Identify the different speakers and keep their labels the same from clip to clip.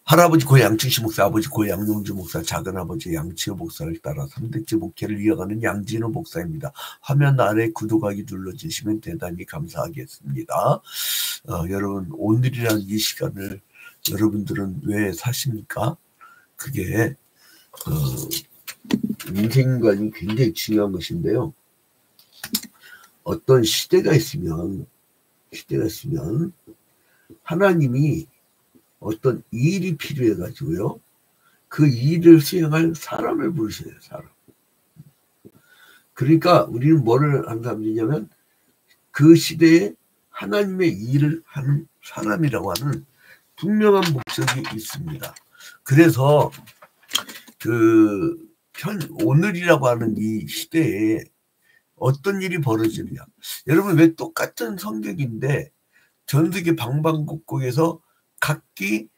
Speaker 1: 할아버지 고 양춘시 목사, 아버지 고 양용주 목사, 작은아버지 양치호 목사를 따라 3대째 목회를 이어가는 양진호 목사입니다. 화면 아래 구독하기 눌러주시면 대단히 감사하겠습니다. 여러분, 오늘이라는 이 시간을 여러분들은 왜 사십니까? 그게 인생관이 굉장히 중요한 것인데요. 어떤 시대가 있으면 하나님이 어떤 일이 필요해 가지고요, 그 일을 수행할 사람을 부르셔요. 사람. 그러니까 우리는 뭐를 하는 사람이냐면 그 시대에 하나님의 일을 하는 사람이라고 하는 분명한 목적이 있습니다. 그래서 오늘이라고 하는 이 시대에 어떤 일이 벌어지느냐. 여러분, 왜 똑같은 성격인데 전 세계 방방곡곡에서 각기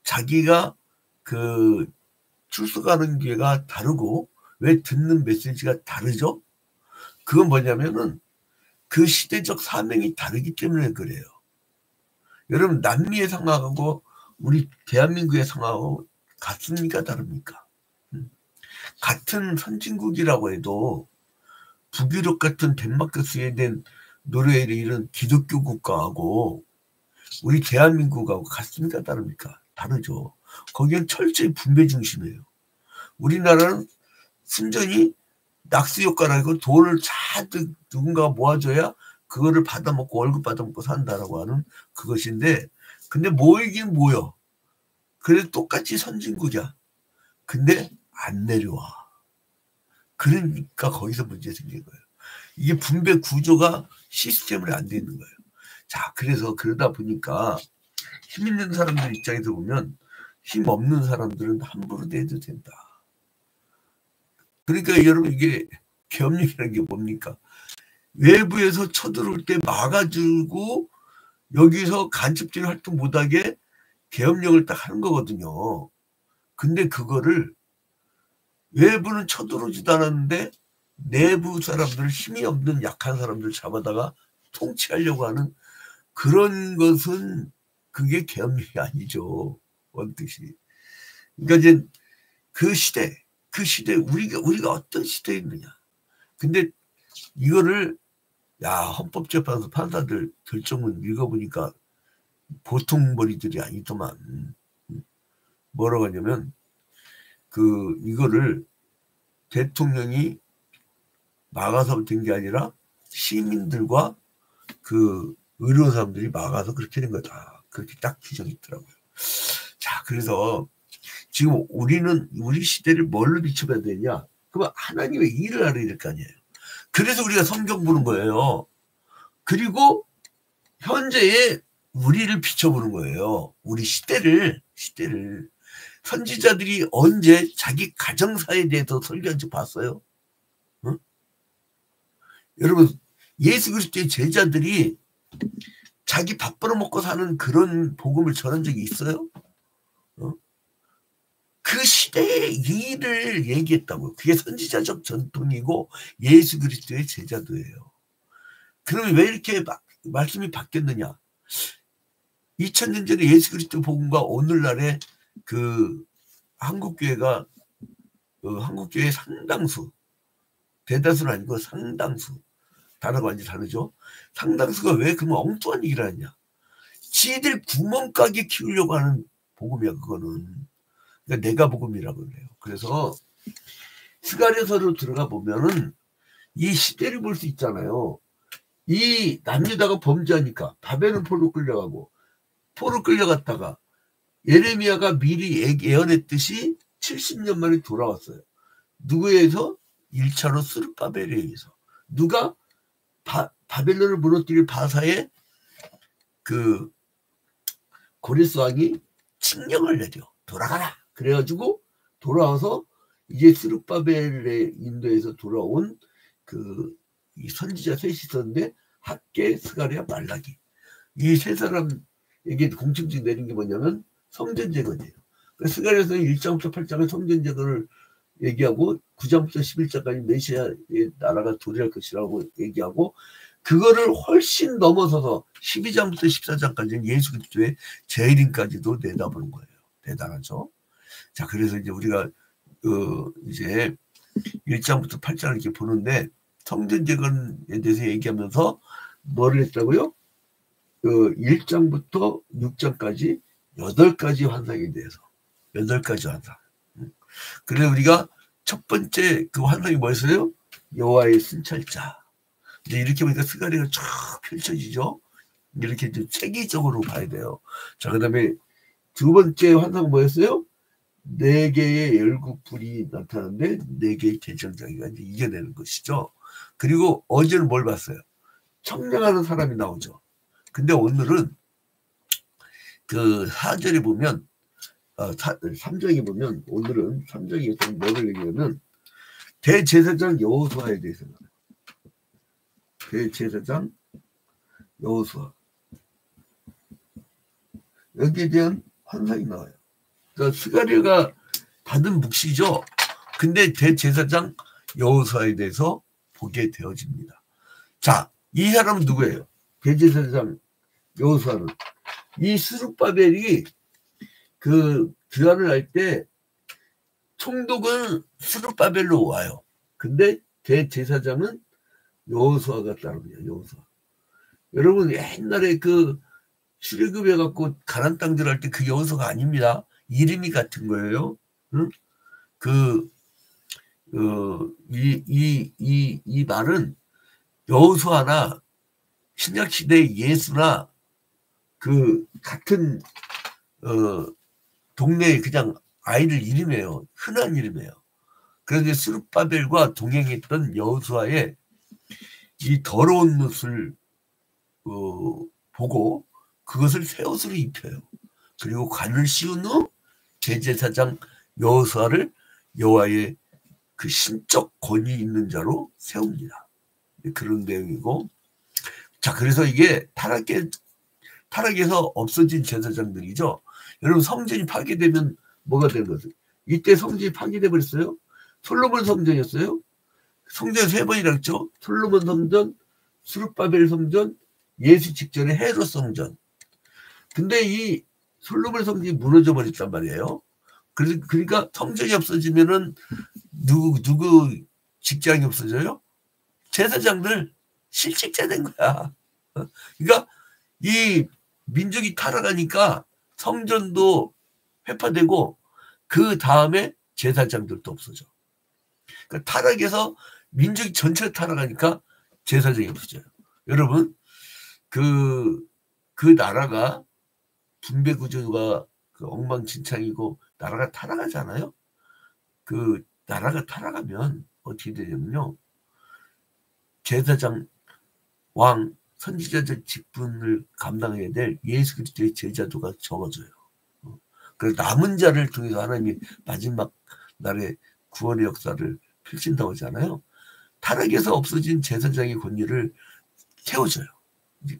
Speaker 1: 자기가 출석하는 기회가 다르고 왜 듣는 메시지가 다르죠? 그건 뭐냐면은 그 시대적 사명이 다르기 때문에 그래요. 여러분, 남미의 상황하고 우리 대한민국의 상황하고 같습니까? 다릅니까? 같은 선진국이라고 해도 북유럽 같은 덴마크, 스웨덴, 노르웨이 이런 기독교 국가하고 우리 대한민국하고 같습니까? 다릅니까? 다르죠. 거기는 철저히 분배 중심이에요. 우리나라는 순전히 낙수 효과라고 돈을 잔뜩 누군가가 모아줘야 그거를 받아먹고 월급 받아먹고 산다라고 하는 그것인데, 근데 모이긴 모여. 그래 똑같이 선진국이야. 근데 안 내려와. 그러니까 거기서 문제 생긴 거예요. 이게 분배 구조가 시스템으로 안 되는 거예요. 자, 그래서 그러다 보니까 힘 있는 사람들 입장에서 보면 힘 없는 사람들은 함부로 내도 된다. 그러니까 여러분, 이게 계엄령이라는 게 뭡니까? 외부에서 쳐들어올 때 막아주고 여기서 간첩질 활동 못하게 계엄령을 딱 하는 거거든요. 근데 그거를 외부는 쳐들어오지도 않았는데 내부 사람들, 힘이 없는 약한 사람들 잡아다가 통치하려고 하는 그런 것은 그게 계엄령이 아니죠. 원뜻이. 그러니까 이제 그 시대 우리가 어떤 시대에 있느냐. 근데 이거를 헌법재판소 판사들 결정문 읽어보니까 보통 머리들이 아니더만. 뭐라고 하냐면 이거를 대통령이 막아서 된 게 아니라 시민들과 의료원 사람들이 막아서 그렇게 된 거다. 그렇게 딱 규정이 있더라고요. 자, 그래서 지금 우리 시대를 뭘로 비춰봐야 되냐? 그러면 하나님의 일을 알아야 될 거 아니에요. 그래서 우리가 성경 보는 거예요. 그리고 현재의 우리를 비춰보는 거예요. 우리 시대를. 선지자들이 언제 자기 가정사에 대해서 설교한 적 봤어요? 응? 여러분, 예수 그리스도의 제자들이 자기 밥 벌어먹고 사는 그런 복음을 전한 적이 있어요? 그 시대의 일을 얘기했다고요. 그게 선지자적 전통이고 예수 그리스도의 제자도예요. 그러면 왜 이렇게 말씀이 바뀌었느냐? 2000년 전에 예수 그리스도 복음과 오늘날의 한국교회가 한국교회 상당수, 대다수는 아니고 상당수, 단어가 완전히 다르죠. 상당수가 왜 그러면 엉뚱한 얘기를 하냐? 지들 구멍가게 키우려고 하는 복음이야. 그거는. 그러니까 내가 복음이라고 그래요. 그래서 스가랴서로 들어가 보면은 이 시대를 볼 수 있잖아요. 이 남유다가 범죄하니까 바벨론 포로 끌려가고, 포로 끌려갔다가 예레미야가 미리 예언했듯이 70년 만에 돌아왔어요. 누구에 의해서? 1차로 스룹바벨에 의해서. 누가? 바벨론을 무너뜨릴 바사의 고레스 왕이 칙령을 내려. 돌아가라. 그래가지고 돌아와서 이제 스룹바벨의 인도에서 돌아온 이 선지자 셋이 있었는데, 학개, 스가랴, 말라기. 이 세 사람에게 공칭증 내린 게 뭐냐면 성전 재건이에요. 스가랴서는 1장부터 8장은 성전 재건을 얘기하고 9장부터 11장까지 메시아의 나라가 도래할 것이라고 얘기하고, 그거를 훨씬 넘어서서 12장부터 14장까지는 예수 그리스도의 재림까지도 내다보는 거예요. 대단하죠. 자, 그래서 이제 우리가 이제 1장부터 8장을 이렇게 보는데 성전 재건에 대해서 얘기하면서 뭐를 했다고요? 1장부터 6장까지 8가지 환상에 대해서 8가지 환상. 그래서 우리가 첫 번째 그 환상이 뭐였어요? 여호와의 순찰자. 이제 이렇게 보니까 스가랴가 쫙 펼쳐지죠. 이렇게 좀 체계적으로 봐야 돼요. 자, 그다음에 두 번째 환상은 뭐였어요? 4개의 열국불이 나타나는데 4개의 대장장이가 이제 이겨내는 것이죠. 그리고 어제는 뭘 봤어요? 청량하는 사람이 나오죠. 근데 오늘은 그 4절에 보면 3장에 보면 오늘은 3장에서 뭐를 얘기하면 대제사장 여호수아에 대해서 나와요. 대제사장 여호수아 여기에 대한 환상이 나와요. 그러니까 스가랴가 받은 묵시죠. 근데 대제사장 여호수아에 대해서 보게 되어집니다. 자, 이 사람은 누구예요? 대제사장 여호수아는 이 스룹바벨이 그 규환을 할 때 총독은 스룹바벨로 와요. 근데 대제사장은 여호수아가 따릅니다. 여호수아. 여러분 옛날에 그 출애굽해 갖고 가나안 땅 들어갈 때 그 여호수아가 아닙니다. 이름이 같은 거예요. 응? 이 말은 여호수아나 신약 시대 예수나 그 같은 동네에 그냥 아이들 이름이에요. 흔한 이름이에요. 그런데 스룹바벨과 동행했던 여호수아의 이 더러운 옷을 보고 그것을 새 옷으로 입혀요. 그리고 관을 씌운 후 대제사장 여호수아를 여호와의 그 신적 권위 있는 자로 세웁니다. 그런 내용이고, 자, 그래서 이게 타락에서 없어진 제사장들이죠. 여러분 성전이 파괴되면 뭐가 되는 거죠? 이때 성전이 파괴돼 버렸어요. 솔로몬 성전이었어요. 성전 3번이라 했죠. 솔로몬 성전, 스룹바벨 성전, 예수 직전의 헤롯 성전. 근데 이 솔로몬 성전이 무너져 버렸단 말이에요. 그러니까 성전이 없어지면은 누구 직장이 없어져요? 제사장들 실직자 된 거야. 그러니까 이 민족이 타락하니까 성전도 회파되고 그 다음에 제사장들도 없어져. 그러니까 타락해서 민족이 전체가 타락하니까 제사장이 없어져요. 여러분 그 나라가 분배 구조가 그 엉망진창이고 나라가 타락하잖아요. 그 나라가 타락하면 어떻게 되냐면요. 제사장, 왕, 선지자적 직분을 감당해야 될 예수 그리스도의 제자도가 적어져요. 그래서 남은 자를 통해서 하나님이 마지막 날에 구원의 역사를 펼친다고 하잖아요. 타락에서 없어진 제사장의 권위를 채워줘요.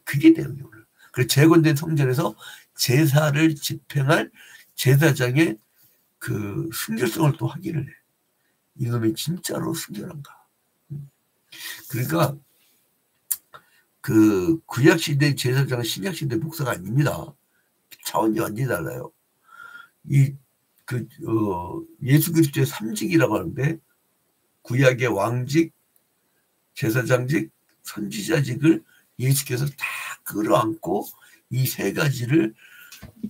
Speaker 1: 그게 내용이에요. 그래서 재건된 성전에서 제사를 집행할 제사장의 그 순결성을 또 확인을 해. 이놈이 진짜로 순결한가. 그러니까 그 구약시대 제사장은 신약시대 목사가 아닙니다. 차원이 완전히 달라요. 예수 그리스도의 3직이라고 하는데 구약의 왕직, 제사장직, 선지자직을 예수께서 다 끌어안고 이 3가지를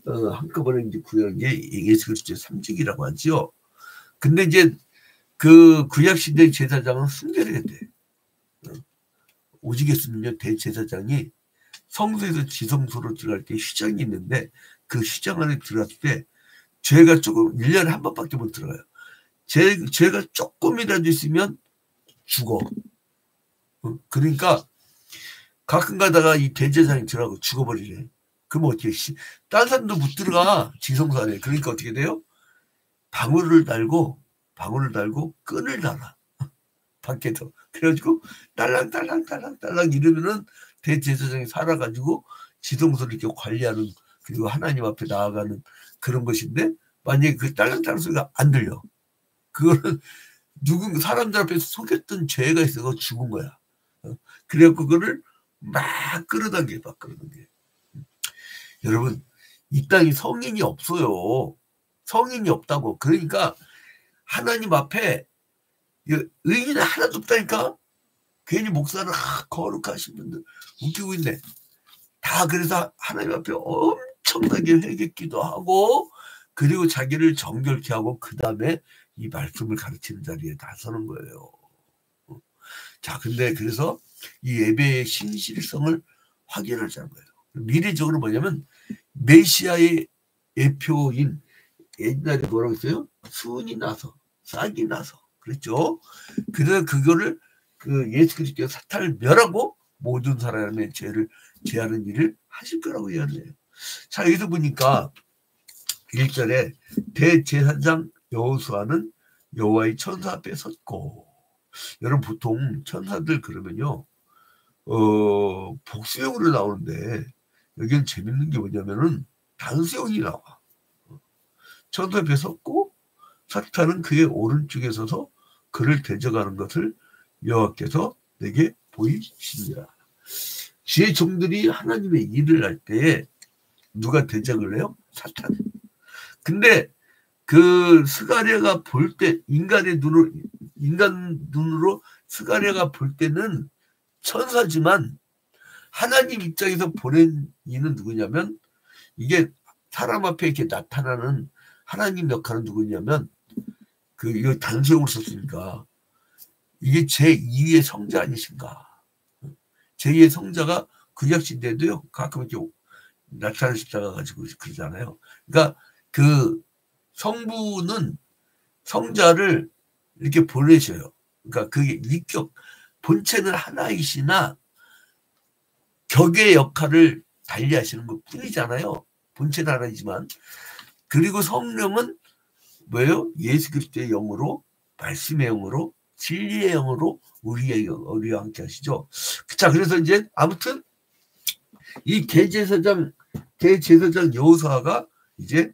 Speaker 1: 한꺼번에 이제 구약의 예수 그리스도의 3직이라고 하죠. 근데 이제 그 구약시대 제사장은 순결해야 돼. 오직 했으면요, 대제사장이 성소에서 지성소로 들어갈 때 휘장이 있는데 그 휘장 안에 들어갔을 때 죄가 조금 1년에 한 번밖에 못 들어가요. 죄가 조금이라도 있으면 죽어. 그러니까 가끔 가다가 이 대제사장이 들어가고 죽어버리래. 그러면 어떻게 딴 사람도 못 들어가 지성소 안에. 그러니까 어떻게 돼요? 방울을 달고 끈을 달아. 밖에서. 그래가지고 딸랑딸랑 이러면은 대제사장이 살아가지고 지성소를 이렇게 관리하는, 그리고 하나님 앞에 나아가는 그런 것인데, 만약에 그 딸랑딸랑 소리가 안 들려, 그거는 사람들 앞에서 속였던 죄가 있어서 죽은 거야. 그래갖고 그거를 막 끌어당겨. 여러분 이 땅에 성인이 없어요. 성인이 없다고. 그러니까 하나님 앞에 의인은 하나도 없다니까. 괜히 목사는 거룩하신 분들 웃기고 있네. 다 그래서 하나님 앞에 엄청나게 회개기도 하고 그리고 자기를 정결케 하고 그 다음에 이 말씀을 가르치는 자리에 나서는 거예요. 자, 근데 그래서 이 예배의 신실성을 확인하자는 거예요. 미래적으로 뭐냐면 메시아의 예표인 옛날에 뭐라고 했어요? 수은이 나서 싹이 나서 그랬죠. 그래서 그거를 그 예수 그리스도의 사탄을 멸하고 모든 사람의 죄를 제하는 일을 하실 거라고 이야기해요. 자, 여기서 보니까 1절에 대제사장 여호수아는 여호와의 천사 앞에 섰고, 여러분 보통 천사들 그러면요 복수형으로 나오는데 여기는 재밌는 게 뭐냐면은 단수형이 나와. 천사 앞에 섰고 사탄은 그의 오른쪽에 서서 그를 대적하는 것을 여호와께서 내게 보이시니라. 지의 종들이 하나님의 일을 할 때에 누가 대적을 해요? 사탄. 근데 그 스가랴가 볼 때 인간 눈으로 스가랴가 볼 때는 천사지만 하나님 입장에서 보낸 이는 누구냐면 이게 사람 앞에 이렇게 나타나는 하나님 역할은 누구냐면 이거 단수형으로 썼으니까 이게 제2의 성자 아니신가. 제2의 성자가 구약시대에도요 가끔 이렇게 나타나는 십자가 가지고 그러잖아요. 그러니까 그 성부는 성자를 이렇게 보내셔요. 그러니까 그게 위격 본체는 하나이시나 격의 역할을 달리하시는 것 뿐이잖아요. 본체는 하나이지만. 그리고 성령은 뭐예요? 예수 그리스도의 영으로, 말씀의 영으로, 진리의 영으로 우리와 함께 하시죠. 자, 그래서 이제 아무튼 이 대제사장 여호수아가 이제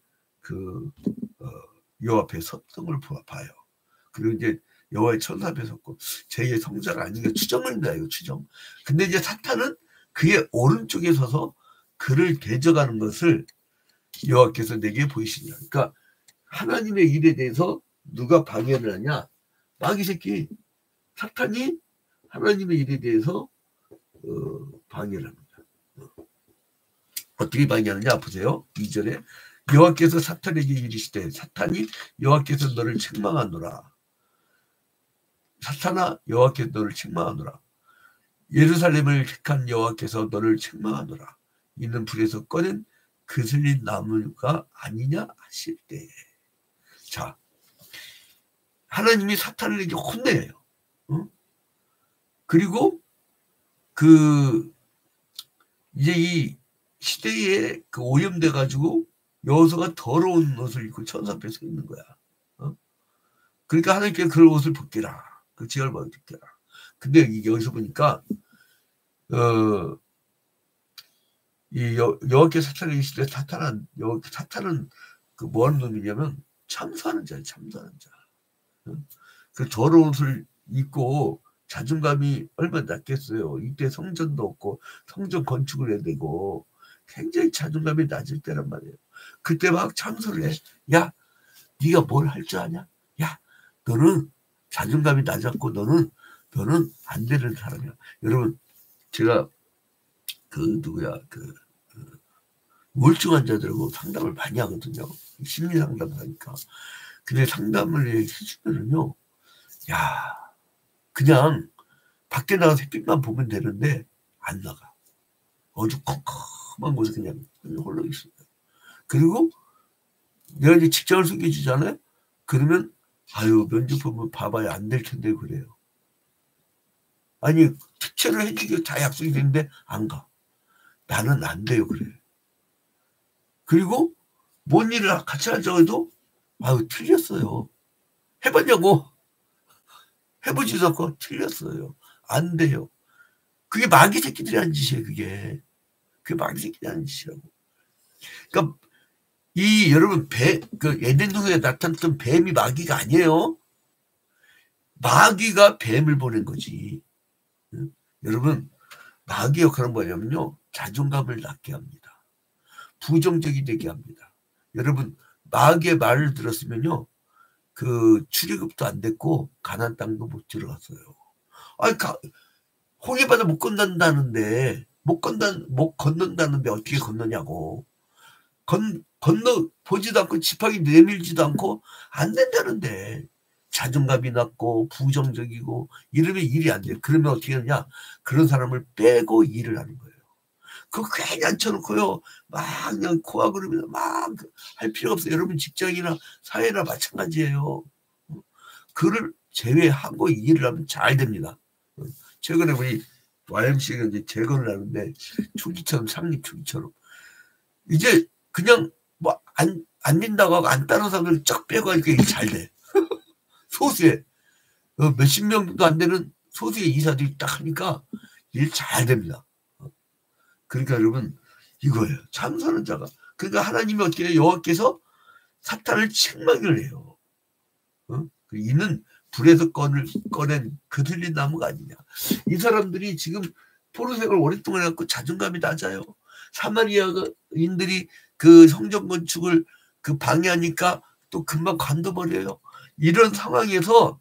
Speaker 1: 여호와 앞에 섰던 걸 봐요. 그리고 이제 여호와의 천사 앞에 섰고 제2의 성자가 아닌 게 추정입니다. 이거 추정. 근데 이제 사탄은 그의 오른쪽에 서서 그를 대적하는 것을 여호와께서 내게 보이시니라. 그러니까 하나님의 일에 대해서 누가 방해를 하냐? 마귀 새끼 사탄이 하나님의 일에 대해서 방해를 합니다. 어떻게 방해하느냐 보세요. 2절에 여호와께서 사탄에게 이르시되 사탄이 여호와께서 너를 책망하노라. 사탄아 여호와께서 너를 책망하노라. 예루살렘을 택한 여호와께서 너를 책망하노라. 이는 불에서 꺼낸 그슬린 나무가 아니냐 하실 때. 자, 하나님이 사탄을 이렇게 혼내요. 그리고 이제 이 시대에 오염돼 가지고 여호수아가 더러운 옷을 입고 천사 앞에 서 있는 거야. 그러니까 하나님께서 그 옷을 벗겨라. 그 지혈방을 벗겨라. 근데 여기서 보니까 이 여호와께서 사탄에게 이르시되 사탄은 뭐 하는 놈이냐면 참사하는 자예요. 참사하는 자. 그 더러운 옷을 입고 자존감이 얼마나 낮겠어요. 이때 성전도 없고 성전 건축을 해야 되고 굉장히 자존감이 낮을 때란 말이에요. 그때 막 참소를 해. 야, 네가 뭘 할 줄 아냐? 야, 너는 자존감이 낮았고 너는 안 되는 사람이야. 여러분, 제가 우울증 환자들하고 상담을 많이 하거든요. 심리 상담을 하니까. 근데 상담을 해주면은요, 야, 그냥 밖에 나가서 햇빛만 보면 되는데 안 나가. 어두컴컴한 곳에 그냥 홀로 있습니다. 그리고 내가 이제 직장을 소개해주잖아요. 그러면 아유 면접 보면 봐봐야 안 될 텐데 그래요. 아니 특채를 해주기로 다 약속이 됐는데 안 가. 나는 안 돼요 그래. 그리고 뭔 일을 같이 하자고 해도 아유 틀렸어요. 해봤냐고. 해보지도 않고 틀렸어요. 안 돼요. 그게 마귀 새끼들이 하는 짓이에요. 그게 마귀 새끼들이 하는 짓이라고. 그러니까 여러분 에덴 동산에 나타났던 뱀이 마귀가 아니에요. 마귀가 뱀을 보낸 거지. 여러분 마귀 역할은 뭐냐면요. 자존감을 낮게 합니다. 부정적이 되게 합니다. 여러분 마귀의 말을 들었으면요, 그 출애굽도 안 됐고 가나안 땅도 못 들어갔어요. 아니, 홍해바다 못 건넌다는데 못 건넌다는데 어떻게 건너냐고. 건너 보지도 않고 지팡이 내밀지도 않고 안 된다는데. 자존감이 낮고 부정적이고 이러면 일이 안 돼요. 그러면 어떻게 하냐? 그런 사람을 빼고 일을 하는 거예요. 그거 괜히 앉혀놓고요, 막 그냥 코와 그러면 막 할 필요가 없어요. 여러분 직장이나 사회나 마찬가지예요. 그를 제외하고 일을 하면 잘 됩니다. 최근에 우리 YMC가 이제 재건을 하는데 초기처럼, 상립 초기처럼 이제 그냥 뭐 안 된다고 하고 안 따른 사람을 쫙 빼고 하니까 이게 잘 돼. 소수의 몇십 명도 안 되는 소수의 이사들이 딱 하니까 일 잘 됩니다. 그러니까 여러분 이거예요. 참선한 자가. 그러니까 하나님이 어떻게 해요? 여호와께서 사탄을 책망을 해요. 이는 불에서 꺼낸 그들린 나무가 아니냐. 이 사람들이 지금 포로생활을 오랫동안 해갖고 자존감이 낮아요. 사마리아인들이 그 성전 건축을 그 방해하니까 또 금방 관둬버려요. 이런 상황에서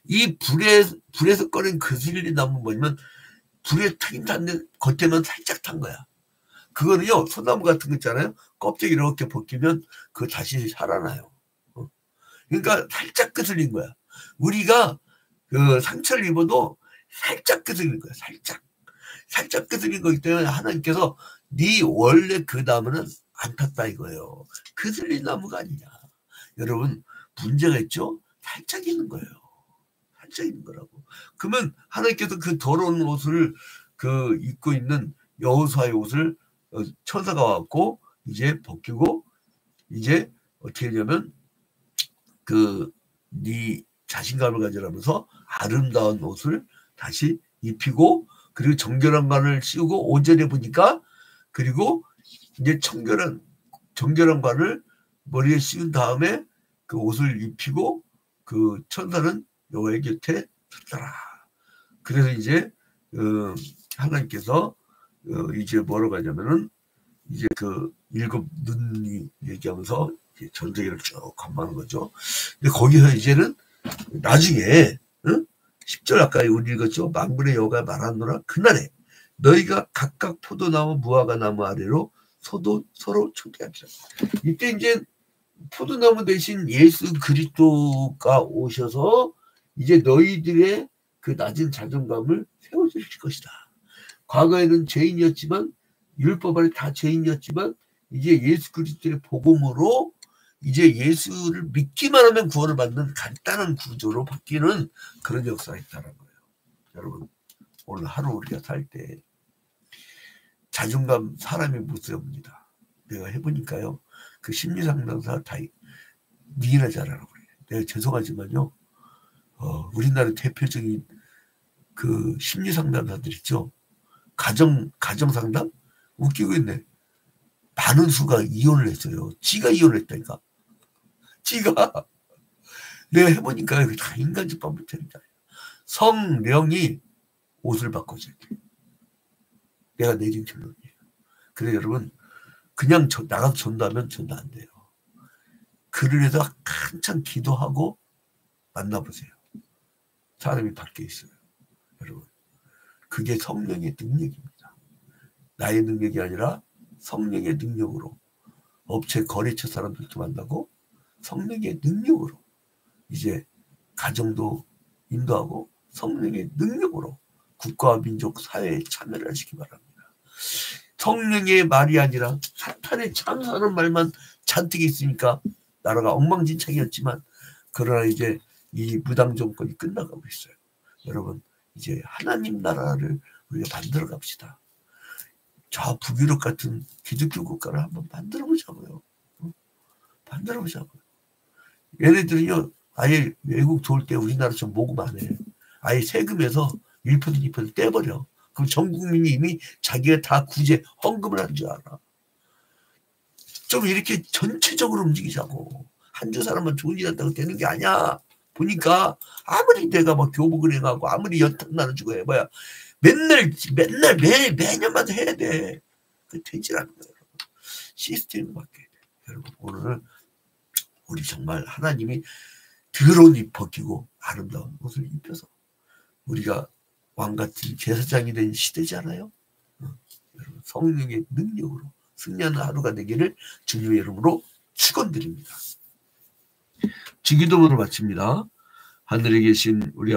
Speaker 1: 이 불에서 꺼낸 그슬린 나무 뭐냐면 불에 타긴 탔는데 겉에는 살짝 탄 거야. 그거는요, 소나무 같은 거 있잖아요. 껍데기 이렇게 벗기면 그거 다시 살아나요. 그러니까 살짝 끄슬린 거야. 우리가 그 상처를 입어도 살짝 끄슬린 거야. 살짝 끄슬린 거기 때문에 하나님께서 네 원래 그 나무는 안 탔다 이거예요. 끄슬린 나무가 아니냐. 여러분 문제가 있죠? 살짝 있는 거예요. 살짝 있는 거라고. 그러면 하나님께서 그 더러운 옷을 그 입고 있는 여호수아의 옷을 천사가 왔고 이제 벗기고 이제 어떻게 하냐면 그 네 자신감을 가지라면서 아름다운 옷을 다시 입히고 그리고 정결한 관을 씌우고 5절에 보니까 그리고 이제 정결한 관을 머리에 씌운 다음에 그 옷을 입히고 그 천사는 여호와의 곁에 섰더라. 그래서 이제 하나님께서 이제 뭐라고 하냐면은 이제 그 일곱 눈이 얘기하면서 전쟁을 쭉 감망하는 거죠. 근데 거기서 이제는 나중에 10절 아까 우리 읽었죠. 만군의 여호와가 말하노라. 그날에 너희가 각각 포도나무 무화과 나무 아래로 서로 초대하리라. 이때 이제 포도나무 대신 예수 그리스도가 오셔서 이제 너희들의 그 낮은 자존감을 세워주실 것이다. 과거에는 죄인이었지만 율법 아래 다 죄인이었지만 이제 예수 그리스도의 복음으로 이제 예수를 믿기만 하면 구원을 받는 간단한 구조로 바뀌는 그런 역사가 있다는 거예요. 여러분 오늘 하루 우리가 살 때 자존감 사람이 무서웁니다. 내가 해보니까요. 그 심리상담사 다 니나 잘하라고 그래요. 내가 죄송하지만요. 우리나라 대표적인 그 심리상담사들 있죠. 가정상담? 웃기고 있네. 많은 수가 이혼을 했어요. 지가 이혼을 했다니까. 지가. 내가 해보니까 다 인간적 방법입니다. 성령이 옷을 바꿔줘야 돼. 내가 내린 결론이에요. 그래 여러분 그냥 나가서 전도하면 전도 안 돼요. 글을 해서 한참 기도하고 만나보세요. 사람이 바뀌어 있어요. 여러분 그게 성령의 능력입니다. 나의 능력이 아니라 성령의 능력으로 업체 거래처 사람들도 만나고 성령의 능력으로 이제 가정도 인도하고 성령의 능력으로 국가와 민족 사회에 참여를 하시기 바랍니다. 성령의 말이 아니라 사탄의 참사하는 말만 잔뜩 있으니까 나라가 엉망진창이었지만 그러나 이제 이 무당 정권이 끝나가고 있어요. 여러분 이제 하나님 나라를 우리가 만들어 갑시다. 저 북유럽 같은 기독교 국가를 한번 만들어 보자고요. 만들어 보자고요. 얘네들은요 아예 외국 돌 때 우리나라처럼 모금 안 해. 아예 세금에서 1% 2% 떼버려. 그럼 전 국민이 이미 자기가 다 구제 헌금을 한 줄 알아. 좀 이렇게 전체적으로 움직이자고. 한두 사람만 좋은 일 한다고 되는 게 아니야. 보니까 아무리 내가 막 교복을 해가고 아무리 연탄 나눠주고 해봐야 맨날 매년마다 해야 돼. 그 되질 않는 거예요. 시스템이 바뀌어야 돼. 여러분 오늘 우리 정말 하나님이 더러운 옷 벗기고 아름다운 옷을 입혀서 우리가 왕같은 제사장이 된 시대잖아요. 여러분 성령의 능력으로 승리하는 하루가 되기를 주님의 이름으로 축원드립니다. 주기도문을 마칩니다. 하늘에 계신 우리